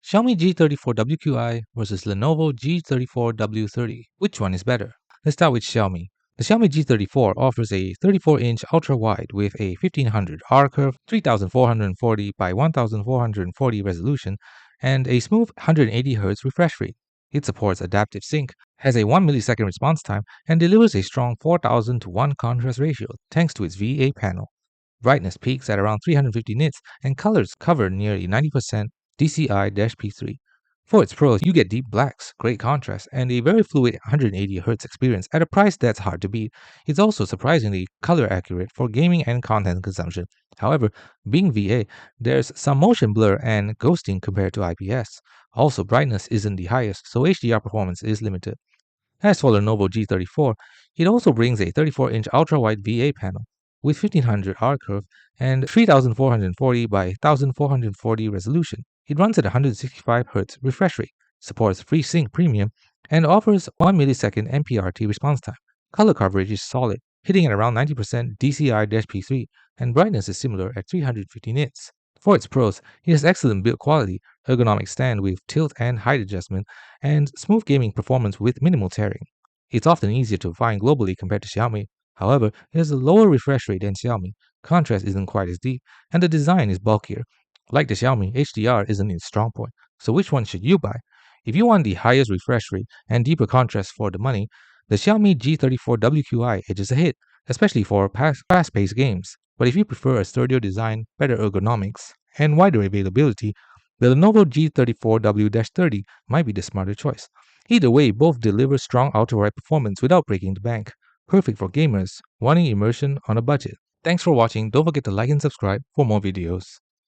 Xiaomi G34WQI versus Lenovo G34W-30. Which one is better? Let's start with Xiaomi. The Xiaomi G34 offers a 34-inch ultra-wide with a 1500 R curve, 3440 by 1440 resolution, and a smooth 180Hz refresh rate. It supports adaptive sync, has a 1 millisecond response time, and delivers a strong 4000 to 1 contrast ratio thanks to its VA panel. Brightness peaks at around 350 nits, and colors cover nearly 90% DCI-P3. For its pros, you get deep blacks, great contrast, and a very fluid 180Hz experience at a price that's hard to beat. It's also surprisingly color accurate for gaming and content consumption. However, being VA, there's some motion blur and ghosting compared to IPS. Also, brightness isn't the highest, so HDR performance is limited. As for Lenovo G34, it also brings a 34-inch ultra-wide VA panel with 1500 R curve and 3440 by 1440 resolution. It runs at 165Hz refresh rate, supports FreeSync Premium, and offers 1 millisecond MPRT response time. Color coverage is solid, hitting at around 90% DCI-P3, and brightness is similar at 350 nits. For its pros, it has excellent build quality, ergonomic stand with tilt and height adjustment, and smooth gaming performance with minimal tearing. It's often easier to find globally compared to Xiaomi. However, it has a lower refresh rate than Xiaomi, contrast isn't quite as deep, and the design is bulkier. Like the Xiaomi, HDR isn't its strong point, so which one should you buy? If you want the highest refresh rate and deeper contrast for the money, the Xiaomi G34WQI edges ahead, especially for fast-paced games. But if you prefer a sturdier design, better ergonomics, and wider availability, the Lenovo G34W-30 might be the smarter choice. Either way, both deliver strong ultra-wide performance without breaking the bank. Perfect for gamers wanting immersion on a budget. Thanks for watching. Don't forget to like and subscribe for more videos.